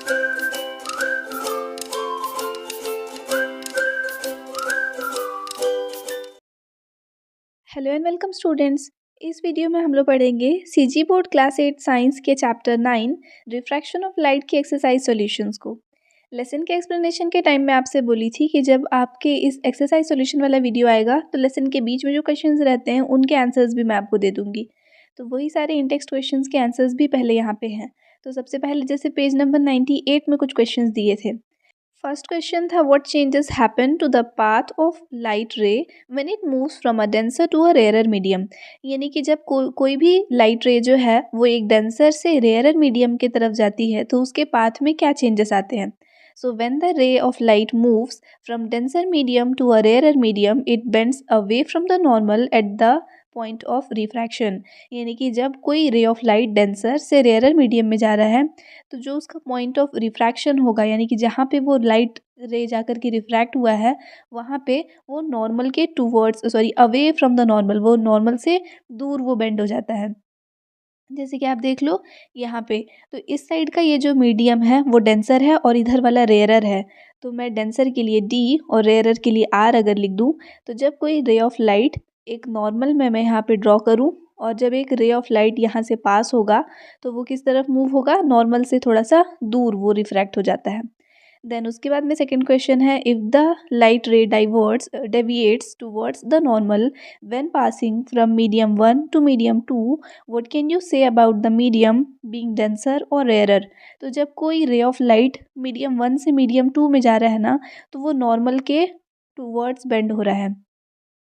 Hello and welcome students. इस video में हम लोग पढ़ेंगे सीजी बोर्ड क्लास 8 साइंस के चैप्टर 9 रिफ्रैक्शन ऑफ लाइट की एक्सरसाइज सॉल्यूशंस को। लेसन के एक्सप्लेनेशन के टाइम में आपसे बोली थी कि जब आपके इस एक्सरसाइज सॉल्यूशन वाला वीडियो आएगा तो लेसन के बीच में जो क्वेश्चंस रहते हैं उनके आंसर्स भी मैं आपको दे दूंगी। तो वही सारे इंटेक्स्ट क्वेश्चंस के आंसर्स भी पहले यहाँ पे हैं। तो सबसे पहले जैसे पेज नंबर 98 में कुछ क्वेश्चंस दिए थे। फर्स्ट क्वेश्चन था what changes happen to the path of light ray when it moves from a denser to a rarer medium. यानी कि जब कोई भी लाइट रे जो है वो एक डेंसर से रेयरर मीडियम की तरफ जाती है तो उसके पाथ में क्या चेंजेस आते हैं। So when the ray of light moves from denser medium to a rarer medium it bends away from the normal at the point of refraction. यानी कि जब कोई रे ऑफ लाइट डेंसर से rarer medium में जा रहा है तो जो उसका पॉइंट ऑफ रिफ्रैक्शन होगा यानी कि जहाँ पे वो लाइट रे जाकर के रिफ्रैक्ट हुआ है वहाँ पे वो नॉर्मल के towards away from the normal, वो नॉर्मल से दूर वो बेंड हो जाता है। जैसे कि आप देख लो यहाँ पे, तो इस साइड का ये जो मीडियम है वो डेंसर है और इधर वाला रेयरर है। तो मैं डेंसर के लिए डी और रेयरर के लिए आर अगर लिख दूँ तो जब कोई रे ऑफ लाइट एक नॉर्मल में मैं यहाँ पे ड्रॉ करूँ और जब एक रे ऑफ लाइट यहाँ से पास होगा तो वो किस तरफ मूव होगा, नॉर्मल से थोड़ा सा दूर वो रिफ्रैक्ट हो जाता है। देन उसके बाद में सेकंड क्वेश्चन है if the light ray deviates towards the normal when passing from medium 1 to medium 2 what can you say about the medium being denser और रेयरर। तो जब कोई रे ऑफ लाइट मीडियम 1 से medium 2 में जा रहा है ना तो वो नॉर्मल के टूवर्ड्स बेंड हो रहा है।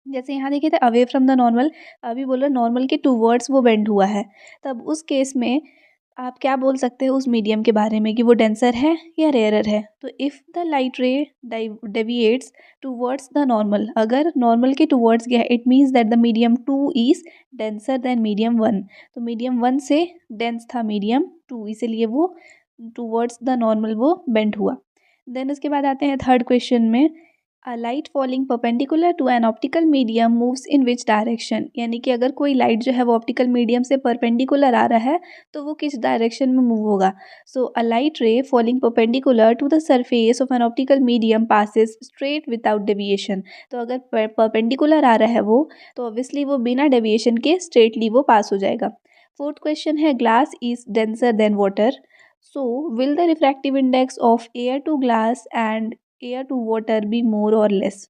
जैसे यहाँ देखिए थे अवे फ्रॉम द नॉर्मल, अभी बोला नॉर्मल के टूवर्ड्स वो बेंड हुआ है। तब उस केस में आप क्या बोल सकते हैं उस मीडियम के बारे में कि वो डेंसर है या रेयरर है। तो if the light ray deviates towards the normal, अगर नॉर्मल के टूवर्ड्स गया it means that the medium 2 is denser then medium 1। तो मीडियम 1 से डेंस था मीडियम 2, इसीलिए वो टूवर्ड्स द नॉर्मल वो बेंड हुआ। देन उसके बाद आते हैं थर्ड क्वेश्चन में a light falling perpendicular to an optical medium moves in which direction. यानी कि अगर कोई लाइट जो है वो ऑप्टिकल मीडियम से परपेंडिकुलर आ रहा है तो वो किस डायरेक्शन में मूव होगा। So a light ray falling perpendicular to the surface of an optical medium passes straight without deviation. तो अगर परपेंडिकुलर आ रहा है वो तो ऑब्वियसली वो बिना डेविएशन के स्ट्रेटली वो पास हो जाएगा। फोर्थ क्वेश्चन है glass is denser than water, so will the refractive index of air to glass and air to water be more और लेस।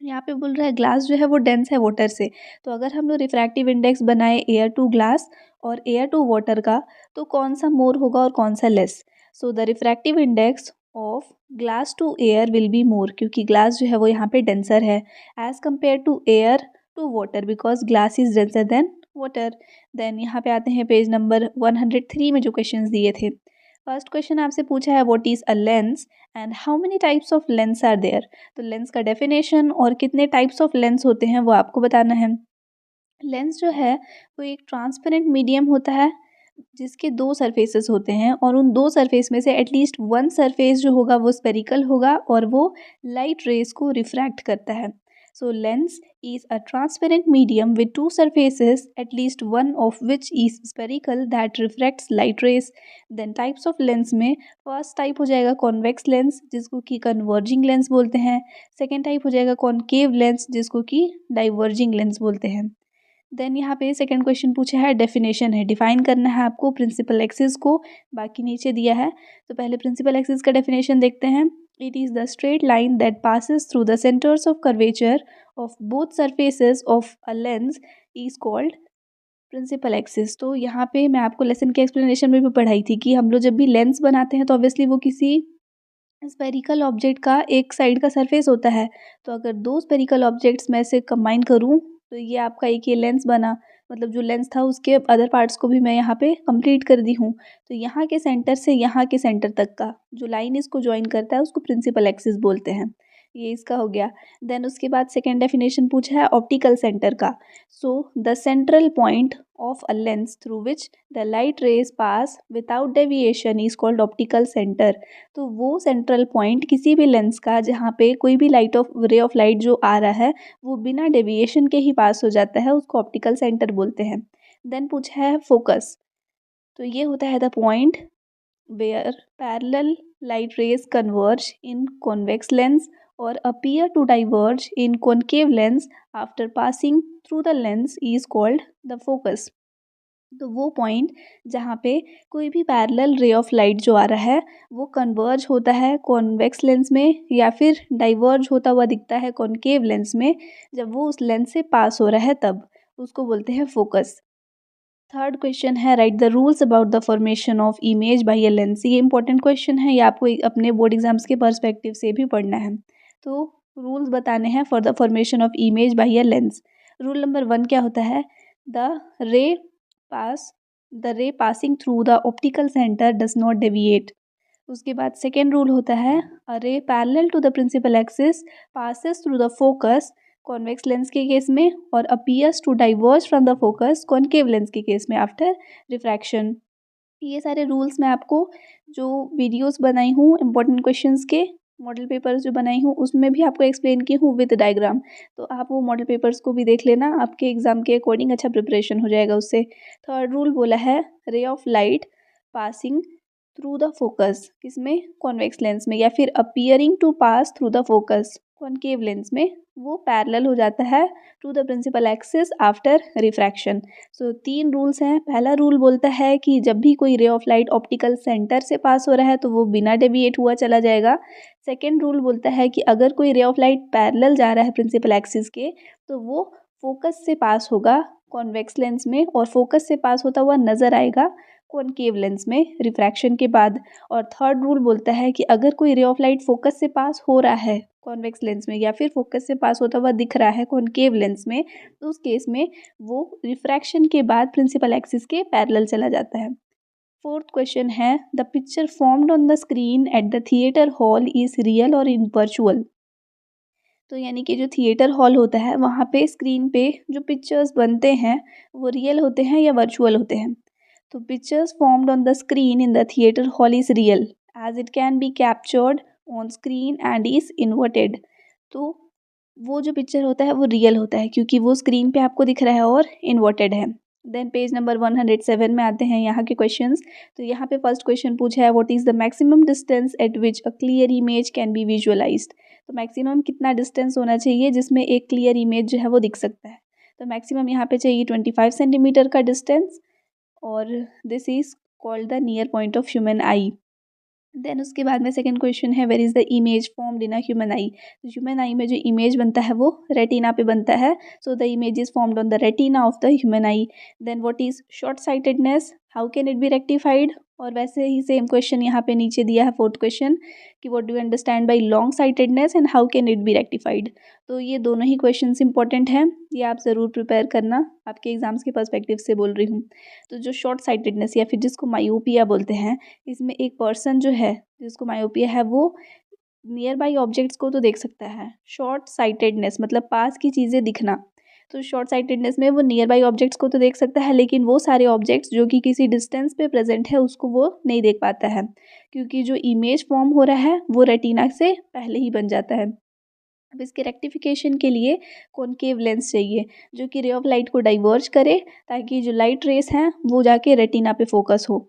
यहाँ पे बोल रहा है ग्लास जो है वो डेंस है वाटर से, तो अगर हम लोग रिफ्रैक्टिव इंडेक्स बनाए एयर टू ग्लास और एयर टू वाटर का तो कौन सा मोर होगा और कौन सा less. So the refractive index of glass to air will be more, क्योंकि ग्लास जो है वो यहाँ पे डेंसर है as compare to air to water because glass is denser than water. Then यहाँ पे आते हैं पेज नंबर 103 में जो क्वेश्चंस दिए थे। फर्स्ट क्वेश्चन आपसे पूछा है what is a lens and how many types of lens are there. तो लेंस का डेफिनेशन और कितने टाइप्स ऑफ लेंस होते हैं वो आपको बताना है। लेंस जो है वो एक ट्रांसपेरेंट मीडियम होता है जिसके दो सरफेसेस होते हैं और उन दो सरफेस में से एटलीस्ट वन सरफेस जो होगा वो स्पेरिकल होगा और वो लाइट रेज को रिफ्रैक्ट करता है। सो lens is a transparent medium with two surfaces, at least one of which is spherical that refracts light rays. Then types of lens में फर्स्ट टाइप हो जाएगा कॉन्वेक्स लेंस जिसको कि कन्वर्जिंग लेंस बोलते हैं। सेकेंड टाइप हो जाएगा concave lens जिसको कि डाइवर्जिंग लेंस बोलते हैं। देन यहाँ पे सेकंड क्वेश्चन पूछा है डेफिनेशन है, डिफाइन करना है आपको प्रिंसिपल एक्सिस को, बाकी नीचे दिया है। तो पहले प्रिंसिपल एक्सिस का डेफिनेशन देखते हैं। It is the straight line that passes through the centres of curvature of both surfaces of a lens is called principal axis. तो यहाँ पे मैं आपको लेसन के एक्सप्लेनेशन में भी पढ़ाई थी कि हम लोग जब भी लेंस बनाते हैं तो ऑब्वियसली वो किसी स्पेरिकल ऑब्जेक्ट का एक साइड का सरफेस होता है। तो अगर दो स्पेरिकल ऑब्जेक्ट्स में से कंबाइन करूँ तो ये आपका एक ये लेंस बना, मतलब जो लेंस था उसके अदर पार्ट्स को भी मैं यहाँ पे कंप्लीट कर दी हूँ। तो यहाँ के सेंटर से यहाँ के सेंटर तक का जो लाइन इसको ज्वाइन करता है उसको प्रिंसिपल एक्सिस बोलते हैं। ये इसका हो गया। देन उसके बाद सेकेंड डेफिनेशन पूछा है ऑप्टिकल सेंटर का। So the central point of a lens through which the light rays pass without deviation is called optical centre. तो वो सेंट्रल पॉइंट किसी भी लेंस का जहाँ पे कोई भी रे ऑफ लाइट जो आ रहा है वो बिना डेविएशन के ही पास हो जाता है उसको ऑप्टिकल सेंटर बोलते हैं। देन पूछा है फोकस, तो ये होता है the point where parallel light rays converge in convex lens or appear to diverge in concave lens after passing through the lens is called the focus. तो वो पॉइंट जहाँ पे कोई भी पैरेलल रे ऑफ लाइट जो आ रहा है वो कन्वर्ज होता है कॉन्वेक्स लेंस में या फिर डाइवर्ज होता हुआ दिखता है कॉनकेव लेंस में, जब वो उस लेंस से पास हो रहा है तब उसको बोलते हैं फोकस. थर्ड क्वेश्चन है right the rules about the formation of image by a lens. ये इंपॉर्टेंट क्वेश्चन है, ये आपको अपने बोर्ड एग्जाम्स के पर्सपेक्टिव से भी पढ़ना है. तो रूल्स बताने हैं for the formation of image by a lens. Rule number 1 क्या होता है? The ray pass the ray passing through the optical centre does not deviate. उसके बाद सेकेंड रूल होता है a ray parallel to the principal axis passes through the focus convex lens के case में और appears to diverge from the focus concave lens के case में after refraction. ये सारे रूल्स मैं आपको जो वीडियोस बनाई हूँ इंपॉर्टेंट क्वेश्चंस के मॉडल पेपर्स जो बनाई हूँ उसमें भी आपको एक्सप्लेन की हूँ विद डायग्राम. तो आप वो मॉडल पेपर्स को भी देख लेना, आपके एग्जाम के अकॉर्डिंग अच्छा प्रिपरेशन हो जाएगा उससे. थर्ड रूल बोला है ray of light passing through the focus, किसमें? कॉन्वेक्स लेंस में, या फिर appearing to pass through the focus concave lens में, वो पैरेलल हो जाता है to the principal axis after refraction. So 3 rules हैं. पहला रूल बोलता है कि जब भी कोई ray of light optical centre से पास हो रहा है तो वो बिना डेविएट हुआ चला जाएगा. सेकेंड रूल बोलता है कि अगर कोई रे ऑफ लाइट पैरेलल जा रहा है प्रिंसिपल एक्सिस के तो वो फोकस से पास होगा कॉन्वेक्स लेंस में और फोकस से पास होता हुआ नज़र आएगा कॉनकेव लेंस में रिफ्रैक्शन के बाद. और थर्ड रूल बोलता है कि अगर कोई रे ऑफ लाइट फोकस से पास हो रहा है कॉन्वेक्स लेंस में या फिर फोकस से पास होता हुआ दिख रहा है कॉनकेव लेंस में तो उस केस में वो रिफ्रैक्शन के बाद प्रिंसिपल एक्सिस के पैरेलल चला जाता है. फोर्थ क्वेश्चन है the picture formed on the screen at the theatre hall is real और इन वर्चुअल. तो यानी कि जो थिएटर हॉल होता है वहाँ पे स्क्रीन पे जो पिक्चर्स बनते हैं वो रियल होते हैं या वर्चुअल होते हैं. तो pictures formed on the screen in the theater hall is real as it can be captured on screen and is inverted. तो वो जो पिक्चर होता है वो रियल होता है क्योंकि वो स्क्रीन पे आपको दिख रहा है और इन्वर्टेड है. देन पेज नंबर 107 में आते हैं यहाँ के क्वेश्चंस. तो यहाँ पे फर्स्ट क्वेश्चन पूछा है what is the maximum distance eight which a clear image can be visualised. तो मैक्सिमम कितना डिस्टेंस होना चाहिए जिसमें एक क्लियर इमेज जो है वो दिख सकता है. तो मैक्सिमम यहाँ पे चाहिए 25 सेंटीमीटर का डिस्टेंस और this is called the near point of human eye. Then उसके बाद में सेकंड क्वेश्चन है where is the image formed in a human eye. तो ह्यूमन आई में जो इमेज बनता है वो रेटिना पे बनता है. So the image is formed on the retina of the human eye. Then what is short sightedness, how can it be rectified. और वैसे ही सेम क्वेश्चन यहाँ पे नीचे दिया है फोर्थ क्वेश्चन कि what do you understand by long sightedness and how can it be rectified. तो ये दोनों ही क्वेश्चन इंपॉर्टेंट हैं, ये आप ज़रूर प्रिपेयर करना, आपके एग्जाम्स के पर्सपेक्टिव से बोल रही हूँ. तो जो शॉर्ट साइटेडनेस या फिर जिसको मायोपिया बोलते हैं, इसमें एक पर्सन जो है जिसको मायोपिया है वो नियर बाई ऑब्जेक्ट्स को तो देख सकता है. शॉर्ट साइटेडनेस मतलब पास की चीज़ें दिखना. तो शॉर्ट साइटेडनेस में वो नियर बाई ऑब्जेक्ट्स को तो देख सकता है लेकिन वो सारे ऑब्जेक्ट्स जो कि किसी डिस्टेंस पे प्रेजेंट है उसको वो नहीं देख पाता है क्योंकि जो इमेज फॉर्म हो रहा है वो रेटिना से पहले ही बन जाता है. अब इसके रेक्टिफिकेशन के लिए कॉनकेव लेंस चाहिए जो कि रे ऑफ लाइट को डाइवर्ज करे ताकि जो लाइट रेस हैं वो जाके रेटिना पे फोकस हो.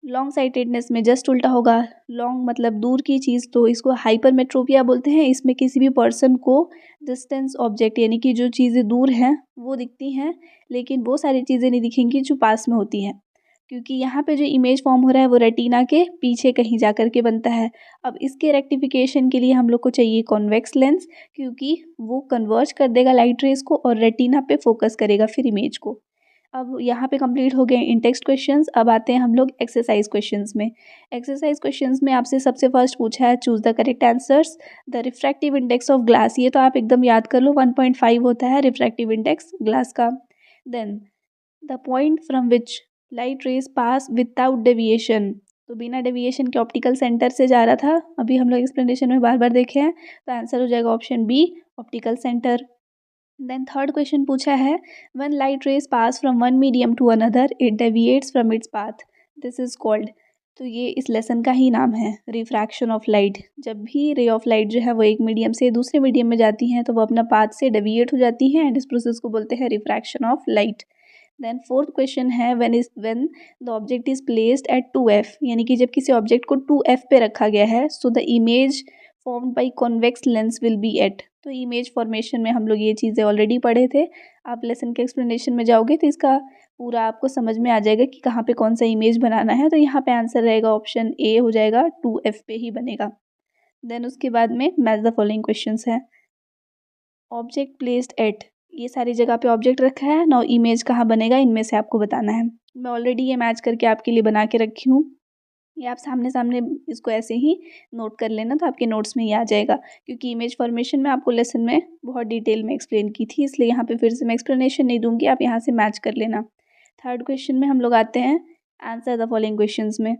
लॉन्ग साइटेडनेस में जस्ट उल्टा होगा. लॉन्ग मतलब दूर की चीज़, तो इसको हाइपरमेट्रोपिया बोलते हैं. इसमें किसी भी पर्सन को डिस्टेंस ऑब्जेक्ट यानी कि जो चीज़ें दूर हैं वो दिखती हैं लेकिन वो सारी चीज़ें नहीं दिखेंगी जो पास में होती हैं क्योंकि यहाँ पे जो इमेज फॉर्म हो रहा है वो रेटिना के पीछे कहीं जा कर के बनता है. अब इसके रेक्टिफिकेशन के लिए हम लोग को चाहिए कॉन्वेक्स लेंस क्योंकि वो कन्वर्ज कर देगा लाइट रेस को और रेटिना पे फोकस करेगा फिर इमेज को. अब यहाँ पे कंप्लीट हो गए इन टेक्स्ट क्वेश्चंस. अब आते हैं हम लोग एक्सरसाइज क्वेश्चंस में. एक्सरसाइज क्वेश्चंस में आपसे सबसे फर्स्ट पूछा है choose the correct answers. The refractive index of glass, ये तो आप एकदम याद कर लो 1.5 होता है रिफ्रैक्टिव इंडेक्स ग्लास का. Then the point from which light rays pass without deviation, तो बिना डेविएशन के ऑप्टिकल सेंटर से जा रहा था. अभी हम लोग एक्सप्लेनेशन में बार बार देखे हैं तो आंसर हो जाएगा option B optical centre. Then third question पूछा है when light rays pass from one medium to another it deviates from its path, this is called. तो ये इस लेसन का ही नाम है रिफ्रैक्शन ऑफ लाइट. जब भी रे ऑफ लाइट जो है वो एक मीडियम से दूसरे मीडियम में जाती हैं तो वो अपना पाथ से डेविएट हो जाती हैं एंड इस प्रोसेस को बोलते हैं refraction of light. Then fourth question है when the object is placed at 2f, यानी कि जब किसी ऑब्जेक्ट को 2f पे रखा गया है, so the image formed by convex lens will be at. तो इमेज फॉर्मेशन में हम लोग ये चीज़ें ऑलरेडी पढ़े थे। आप लेसन के एक्सप्लेनेशन में जाओगे तो इसका पूरा आपको समझ में आ जाएगा कि कहाँ पे कौन सा इमेज बनाना है। तो यहाँ पे आंसर रहेगा ऑप्शन ए हो जाएगा, 2f पे ही बनेगा। देन उसके बाद में मैच द फॉलोइंग क्वेश्चंस है। ऑब्जेक्ट प्लेस्ड एट, ये सारी जगह पे ऑब्जेक्ट रखा है, नाउ इमेज कहाँ बनेगा इनमें से आपको बताना है। मैं ऑलरेडी ये मैच करके आपके लिए बना के रखी हूँ, ये आप सामने सामने इसको ऐसे ही नोट कर लेना तो आपके नोट्स में ये आ जाएगा, क्योंकि इमेज फॉर्मेशन में आपको लेसन में बहुत डिटेल में एक्सप्लेन की थी, इसलिए यहाँ पे फिर से मैं एक्सप्लेनेशन नहीं दूंगी, आप यहाँ से मैच कर लेना। थर्ड क्वेश्चन में हम लोग आते हैं आंसर द फॉलोइंग क्वेश्चंस में।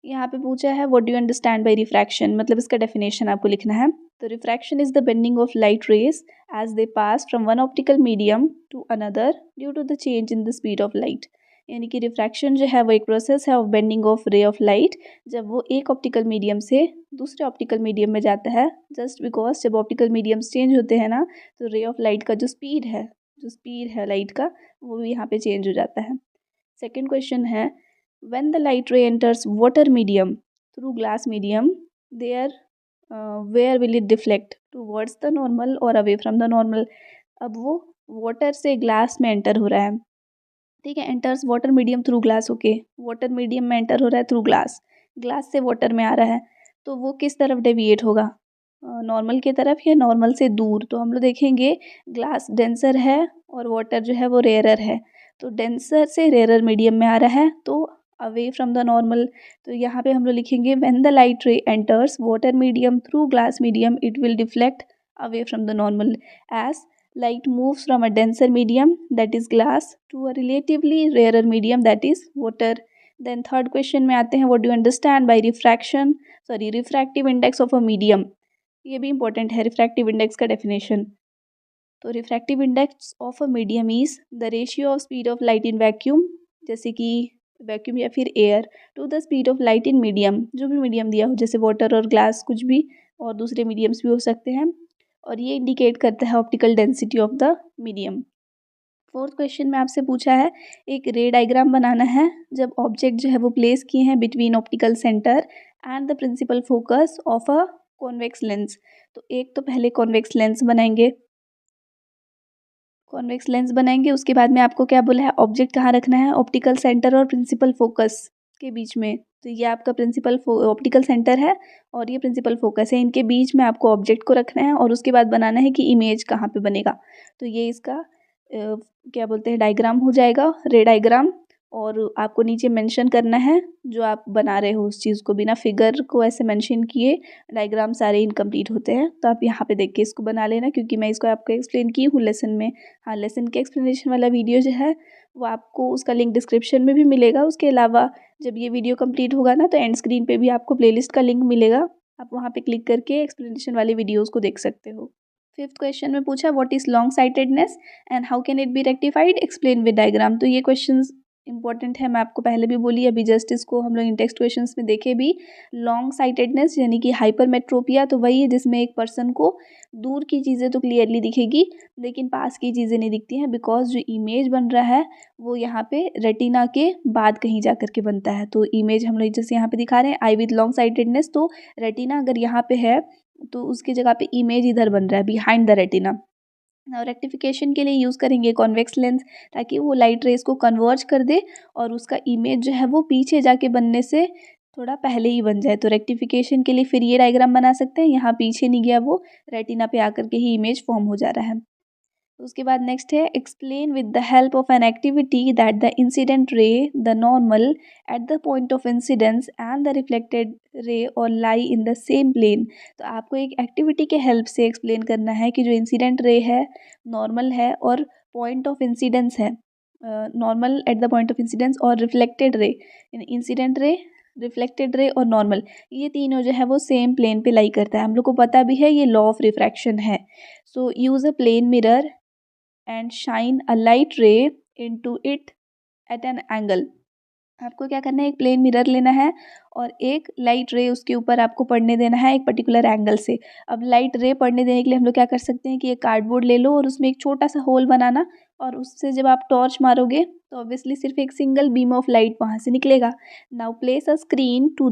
यहाँ पे पूछा है what do you understand by refraction, मतलब इसका डेफिनेशन आपको लिखना है। तो refraction is the bending of light rays as they pass from one optical medium to another due to the change in the speed of light. यानी कि refraction जो है वो एक प्रोसेस है of bending of ray of light, जब वो एक ऑप्टिकल मीडियम से दूसरे ऑप्टिकल मीडियम में जाता है, जस्ट बिकॉज जब ऑप्टिकल मीडियम्स चेंज होते हैं ना, तो रे ऑफ लाइट का जो स्पीड है लाइट का, वो भी यहाँ पे चेंज हो जाता है। सेकेंड क्वेश्चन है when the light ray enters water medium through glass medium, there where will it deflect, towards the normal or away from the normal। अब वो वाटर से ग्लास में एंटर हो रहा है, ठीक है, enters water medium through glass, okay, water medium में एंटर हो रहा है थ्रू ग्लास, ग्लास से वाटर में आ रहा है, तो वो किस तरफ डेविएट होगा, नॉर्मल की तरफ या नॉर्मल से दूर। तो हम लोग देखेंगे ग्लास डेंसर है और वाटर जो है वो रेयरर है, तो डेंसर से रेयरर मीडियम में आ रहा है, तो अवे फ्रॉम द नॉर्मल। तो यहाँ पे हम लोग लिखेंगे when the light ray enters water medium through glass medium it will deflect away from the normal as light moves from a denser medium, that is glass, to a relatively rarer medium, that is water। then third question में आते हैं what do you understand by refractive index of a medium। ये भी important है refractive index का definition। तो refractive index of a medium is the ratio of speed of light in vacuum, जैसे कि वैक्यूम या फिर air, to the speed of light in medium, जो भी मीडियम दिया हो, जैसे वाटर और ग्लास, कुछ भी, और दूसरे मीडियम्स भी हो सकते हैं, और ये इंडिकेट करता है optical density of the medium. Fourth question में आपसे पूछा है एक रे डायग्राम बनाना है जब ऑब्जेक्ट जो है वो प्लेस किए हैं between optical centre and the principal focus of a convex lens. तो एक तो पहले कॉन्वेक्स लेंस बनाएंगे, उसके बाद में आपको क्या बोला है, ऑब्जेक्ट कहाँ रखना है, ऑप्टिकल सेंटर और प्रिंसिपल फोकस के बीच में। तो ये आपका ऑप्टिकल सेंटर है और ये प्रिंसिपल फोकस है, इनके बीच में आपको ऑब्जेक्ट को रखना है और उसके बाद बनाना है कि इमेज कहाँ पे बनेगा। तो ये इसका क्या बोलते हैं, डायग्राम हो जाएगा, रे डायग्राम। और आपको नीचे मेंशन करना है जो आप बना रहे हो उस चीज़ को, बिना फिगर को ऐसे मेंशन किए डायग्राम सारे इनकम्प्लीट होते हैं। तो आप यहाँ पे देख के इसको बना लेना, क्योंकि मैं इसको आपको एक्सप्लेन की हूँ लेसन में। हाँ, लेसन के एक्सप्लेनेशन वाला वीडियो जो है वो आपको उसका लिंक डिस्क्रिप्शन में भी मिलेगा। उसके अलावा जब ये वीडियो कंप्लीट होगा ना, तो एंड स्क्रीन पे भी आपको प्लेलिस्ट का लिंक मिलेगा, आप वहाँ पे क्लिक करके एक्सप्लेनेशन वाले वीडियोज़ को देख सकते हो। फिफ्थ क्वेश्चन में पूछा what is long sightedness and how can it be rectified, explain with diagram. तो ये क्वेश्चंस इंपॉर्टेंट है, मैं आपको पहले भी बोली, अभी जस्ट इसको हम लोग इन टेक्स्ट क्वेश्चंस में देखे भी। लॉन्ग साइटेडनेस यानी कि हाइपरमेट्रोपिया, तो वही है जिसमें एक पर्सन को दूर की चीज़ें तो क्लियरली दिखेगी लेकिन पास की चीज़ें नहीं दिखती हैं, बिकॉज जो इमेज बन रहा है वो यहाँ पे रेटिना के बाद कहीं जा कर के बनता है। तो इमेज हम लोग जैसे यहाँ पे दिखा रहे हैं आई विद लॉन्ग साइटेडनेस, तो रेटिना अगर यहाँ पे है तो उसकी जगह पे इमेज इधर बन रहा है बिहाइंड द रेटिना। और रेक्टिफिकेशन के लिए यूज़ करेंगे कॉन्वेक्स लेंस, ताकि वो लाइट रेज को कन्वर्ज कर दे और उसका इमेज जो है वो पीछे जाके बनने से थोड़ा पहले ही बन जाए। तो रेक्टिफिकेशन के लिए फिर ये डायग्राम बना सकते हैं, यहाँ पीछे नहीं गया, वो रेटिना पे आकर के ही इमेज फॉर्म हो जा रहा है। उसके बाद नेक्स्ट है explain with the help of an activity that the incident ray, the normal at the point of incidence and the reflected ray और लाई इन द सेम प्लेन। तो आपको एक एक्टिविटी के हेल्प से एक्सप्लेन करना है कि जो इंसिडेंट रे है, नॉर्मल है और पॉइंट ऑफ इंसिडेंस है, normal at the point of incidence और reflected ray, incident ray, reflected ray और नॉर्मल, ये तीनों जो है वो सेम प्लेन पे लाई करता है। हम लोग को पता भी है ये लॉ ऑफ रिफ्रैक्शन है। So use a plane mirror and shine a light ray into it at an angle. आपको क्या करना है, एक प्लेन मिरर लेना है और एक लाइट रे उसके ऊपर आपको पड़ने देना है एक पर्टिकुलर एंगल से। अब लाइट रे पड़ने देने के लिए हम लोग क्या कर सकते हैं कि एक कार्डबोर्ड ले लो और उसमें एक छोटा सा होल बनाना, और उससे जब आप टॉर्च मारोगे तो ऑब्वियसली सिर्फ एक सिंगल बीम ऑफ लाइट वहाँ से निकलेगा। Now place a screen to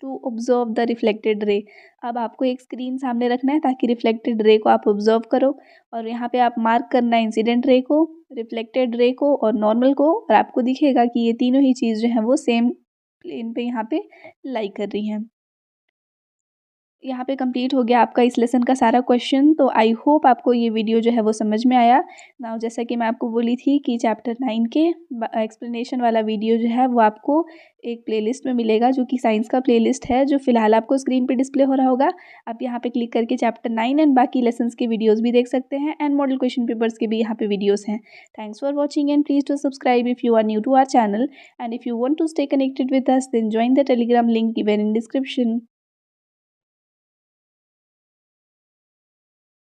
observe the reflected ray. अब आपको एक स्क्रीन सामने रखना है ताकि रिफ्लेक्टेड रे को आप ऑब्जर्व करो, और यहाँ पे आप मार्क करना है इंसिडेंट रे को, रिफ्लेक्टेड रे को और नॉर्मल को, और आपको दिखेगा कि ये तीनों ही चीज़ जो है वो सेम प्लेन पे यहाँ पे लाई कर रही हैं। यहाँ पे कंप्लीट हो गया आपका इस लेसन का सारा क्वेश्चन। तो आई होप आपको ये वीडियो जो है वो समझ में आया। नाउ जैसा कि मैं आपको बोली थी कि चैप्टर 9 के एक्सप्लेनेशन वाला वीडियो जो है वो आपको एक प्लेलिस्ट में मिलेगा, जो कि साइंस का प्लेलिस्ट है, जो फिलहाल आपको स्क्रीन पे डिस्प्ले हो रहा होगा। आप यहाँ पे क्लिक करके चैप्टर 9 एंड बाकी लेसन्स के वीडियोज़ भी देख सकते हैं, एंड मॉडल क्वेश्चन पेपर्स के भी यहाँ पे वीडियोज़ हैं। Thanks for watching and please to subscribe if you are new to our channel, and if you want to stay connected with us then join the Telegram link given in description.